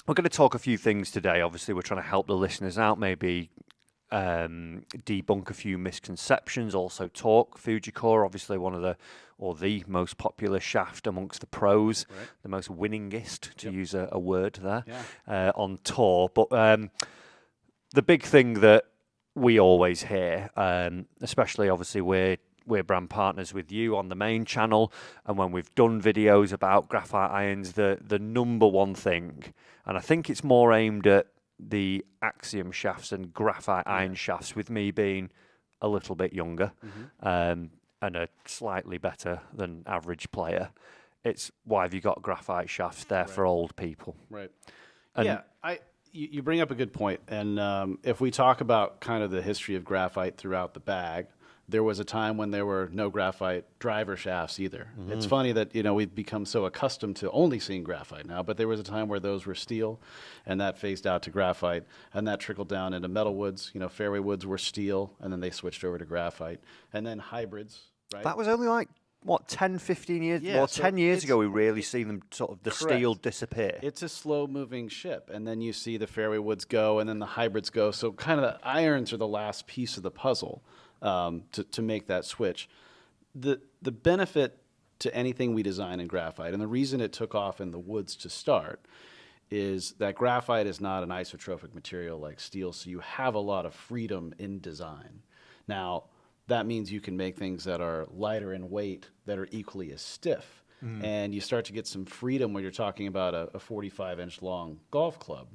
We're going to talk a few things today. Obviously, we're trying to help the listeners out, maybe debunk a few misconceptions, also talk Fujicore, obviously one of the most popular shaft amongst the pros, Right. the most winningest, to Yep. use a word there, Yeah. on tour. But the big thing that we always hear, especially obviously we're brand partners with you on the main channel, and when we've done videos about graphite irons, the number one thing, and I think it's more aimed at the Axiom shafts and graphite iron shafts, with me being a little bit younger and a slightly better than average player. It's why have you got graphite shafts there for old people? Right. And You bring up a good point. And if we talk about kind of the history of graphite throughout the bag, there was a time when there were no graphite driver shafts either. It's funny that, we've become so accustomed to only seeing graphite now, but there was a time where those were steel, and that phased out to graphite, and that trickled down into metal woods. Fairway woods were steel, and then they switched over to graphite. And then hybrids, right? that was only like, what, 10, 15 years? Yeah, well, so 10 years it's- ago, we really seen them sort of, the Correct. steel disappear. It's a slow-moving ship, and then you see the fairway woods go, and then the hybrids go. So kind of the irons are the last piece of the puzzle to make that switch. The benefit to anything we design in graphite, and the reason it took off in the woods to start, is that graphite is not an isotropic material like steel, so you have a lot of freedom in design. Now, that means you can make things that are lighter in weight that are equally as stiff. And you start to get some freedom when you're talking about a 45-inch long golf club.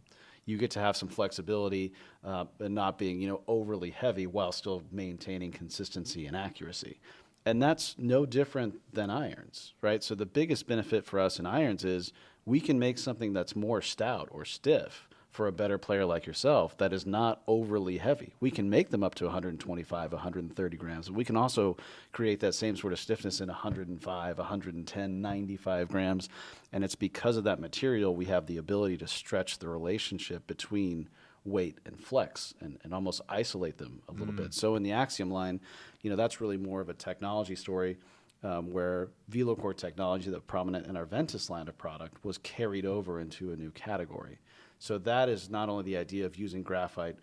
You get to have some flexibility and not being, overly heavy while still maintaining consistency and accuracy. And that's no different than irons, right? So the biggest benefit for us in irons is we can make something that's more stout or stiff for a better player like yourself that is not overly heavy. We can make them up to 125, 130 grams. We can also create that same sort of stiffness in 105, 110, 95 grams. And it's because of that material we have the ability to stretch the relationship between weight and flex and almost isolate them a little bit. So in the Axiom line, that's really more of a technology story where VeloCore technology, that prominent in our Ventus line of product, was carried over into a new category. So that is not only the idea of using graphite,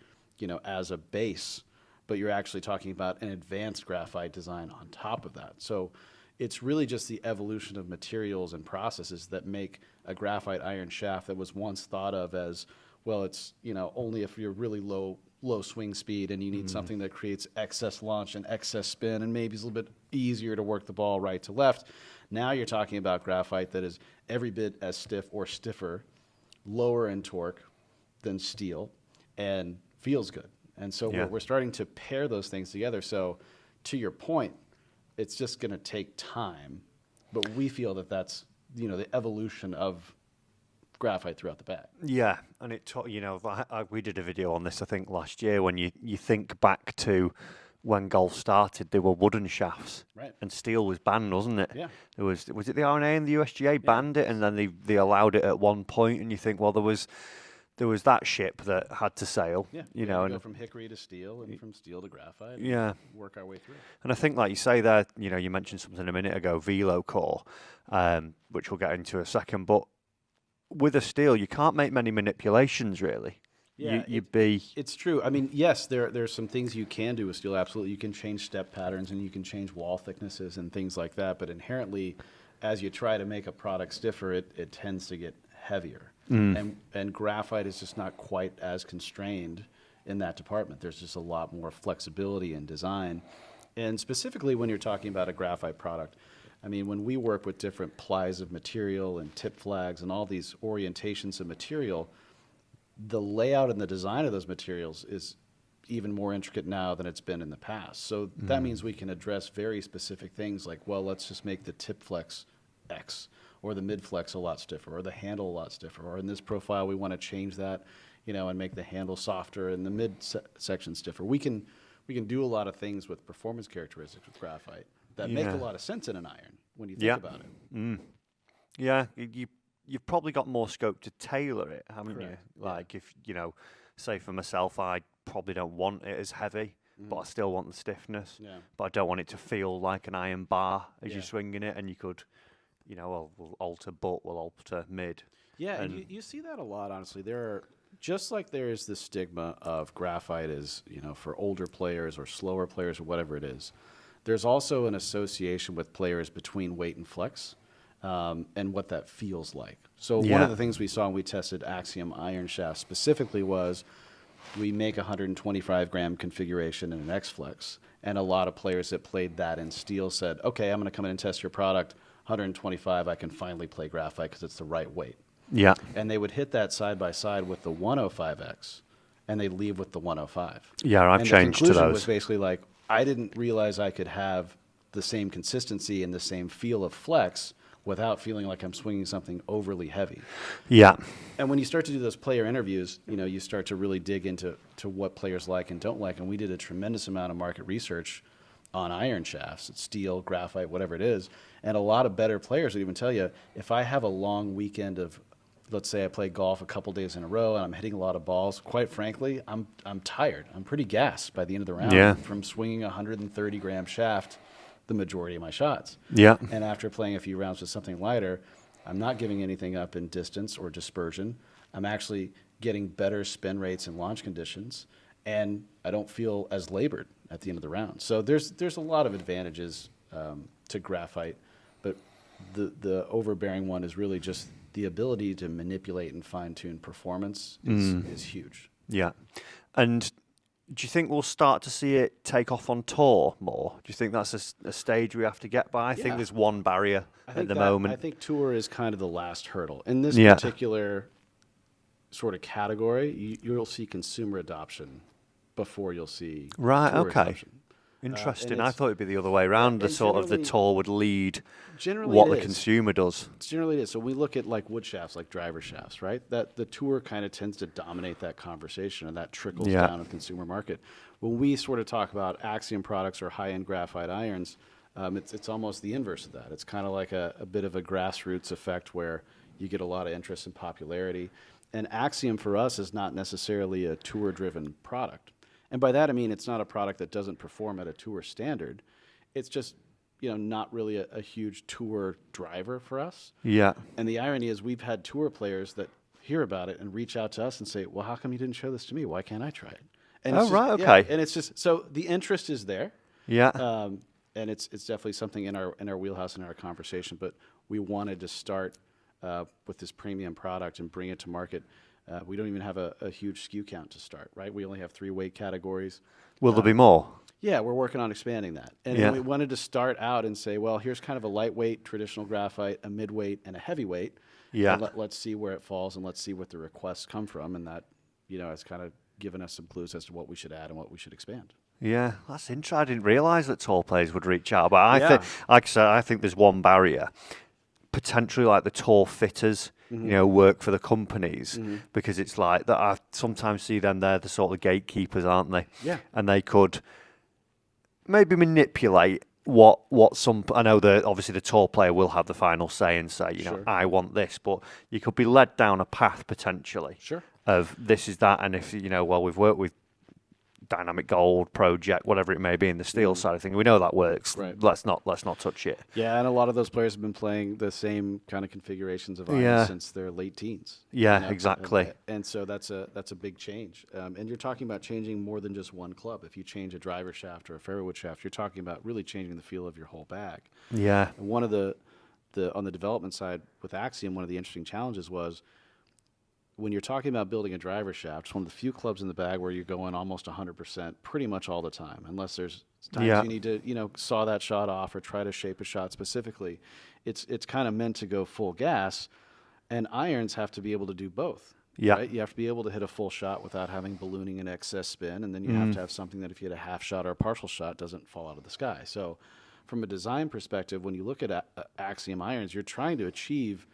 as a base, but you're actually talking about an advanced graphite design on top of that. So it's really just the evolution of materials and processes that make a graphite iron shaft that was once thought of as, well, it's, only if you're really low swing speed and you need something that creates excess launch and excess spin and maybe is a little bit easier to work the ball right to left. Now you're talking about graphite that is every bit as stiff or stiffer, lower in torque than steel, and feels good. And so we're starting to pair those things together. So to your point, it's just going to take time, but we feel that that's, the evolution of graphite throughout the bag. Yeah, and we did a video on this, I think, last year. When you think back to when golf started, there were wooden shafts, Right. and steel was banned, wasn't it? Yeah. There was it the R&A and the USGA banned it, and then they allowed it at one point, and you think, well, there was that ship that had to sail, Yeah, you we know, had to and go from hickory to steel and from steel to graphite. Yeah. And work our way through. And I think, like you say there, you mentioned something a minute ago, VeloCore, which we'll get into in a second. But with a steel, you can't make many manipulations, really. Yeah, it's true. I mean, yes, there's some things you can do with steel. Absolutely, you can change step patterns and you can change wall thicknesses and things like that. But inherently, as you try to make a product stiffer, it tends to get heavier. And graphite is just not quite as constrained in that department. There's just a lot more flexibility in design. And specifically when you're talking about a graphite product, I mean, when we work with different plies of material and tip flags and all these orientations of material, the layout and the design of those materials is even more intricate now than it's been in the past. So that means we can address very specific things like, well, let's just make the tip flex X, or the mid flex a lot stiffer, or the handle a lot stiffer, or in this profile we want to change that, and make the handle softer and the mid section stiffer. We can do a lot of things with performance characteristics with graphite that make a lot of sense in an iron when you think about it. Yeah, you've probably got more scope to tailor it, haven't Correct. you? Like if, say for myself, I probably don't want it as heavy, but I still want the stiffness. Yeah. But I don't want it to feel like an iron bar as you're swinging it, and you could, we'll alter butt, we'll alter mid. Yeah, and you see that a lot, honestly. Just like there is this stigma of graphite is, for older players or slower players or whatever it is, there's also an association with players between weight and flex, and what that feels like. So one of the things we saw when we tested Axiom iron shaft specifically was we make a 125 gram configuration in an X-Flex, and a lot of players that played that in steel said, okay, I'm going to come in and test your product, 125, I can finally play graphite because it's the right weight. Yeah. And they would hit that side by side with the 105X, and they'd leave with the 105. Yeah, I've changed to those. The conclusion was basically like, I didn't realize I could have the same consistency and the same feel of flex without feeling like I'm swinging something overly heavy. Yeah. And when you start to do those player interviews, you start to really dig into what players like and don't like. And we did a tremendous amount of market research on iron shafts, steel, graphite, whatever it is. And a lot of better players would even tell you, if I have a long weekend of, let's say I play golf a couple days in a row and I'm hitting a lot of balls, quite frankly, I'm tired. I'm pretty gassed by the end of the round from swinging a 130 gram shaft the majority of my shots. Yeah. And after playing a few rounds with something lighter, I'm not giving anything up in distance or dispersion. I'm actually getting better spin rates and launch conditions, and I don't feel as labored at the end of the round. So there's a lot of advantages to graphite, but the overbearing one is really just the ability to manipulate and fine-tune performance is huge. Yeah. And do you think we'll start to see it take off on tour more? Do you think that's a stage we have to get by? I think there's one barrier at the moment. I think tour is kind of the last hurdle. In this particular sort of category, you'll see consumer adoption before you'll see tour adoption. Interesting. I thought it'd be the other way around. The sort of the tour would lead generally what the consumer does. Generally it is. So we look at like wood shafts, like driver shafts, right? That the tour kind of tends to dominate that conversation, and that trickles down to the consumer market. When we sort of talk about Axiom products or high-end graphite irons, it's almost the inverse of that. It's kind of like a bit of a grassroots effect where you get a lot of interest and popularity. And Axiom for us is not necessarily a tour-driven product. And by that I mean it's not a product that doesn't perform at a tour standard. It's just, not really a huge tour driver for us. Yeah. And the irony is we've had tour players that hear about it and reach out to us and say, well, how come you didn't show this to me? Why can't I try it? And okay. Yeah, and it's just, so the interest is there. Yeah. And it's definitely something in our wheelhouse, in our conversation, but we wanted to start with this premium product and bring it to market. We don't even have a huge SKU count to start, right? We only have 3 weight categories. Will there be more? Yeah, we're working on expanding that. And we wanted to start out and say, well, here's kind of a lightweight traditional graphite, a midweight, and a heavyweight. Yeah. And let's see where it falls, and let's see what the requests come from. And that, has kind of given us some clues as to what we should add and what we should expand. Yeah, that's interesting. I didn't realise that tour players would reach out. But I think, like I said, I think there's one barrier. Potentially like the tour fitters, work for the companies, because it's like that. I sometimes see them, they're the sort of gatekeepers, aren't they? Yeah. And they could maybe manipulate what some. I know that obviously the tour player will have the final say and say, I want this, but you could be led down a path potentially. Sure. Of this is that, and if we've worked with Dynamic Gold project, whatever it may be, in the steel side of things. We know that works. Right. Let's not touch it. Yeah, and a lot of those players have been playing the same kind of configurations of irons since their late teens. Yeah, exactly. And so that's a big change. And you're talking about changing more than just one club. If you change a driver shaft or a fairway wood shaft, you're talking about really changing the feel of your whole bag. Yeah. And one of the on the development side with Axiom, one of the interesting challenges was, when you're talking about building a driver shaft, it's one of the few clubs in the bag where you're going almost 100% pretty much all the time, unless there's times you need to, saw that shot off or try to shape a shot specifically. It's kind of meant to go full gas, and irons have to be able to do both. Yeah. Right? You have to be able to hit a full shot without having ballooning and excess spin, and then you have to have something that if you hit a half shot or a partial shot doesn't fall out of the sky. So from a design perspective, when you look at Axiom irons, you're trying to achieve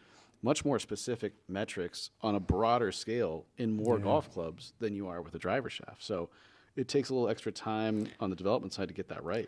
much more specific metrics on a broader scale in more golf clubs than you are with a driver shaft. So it takes a little extra time on the development side to get that right.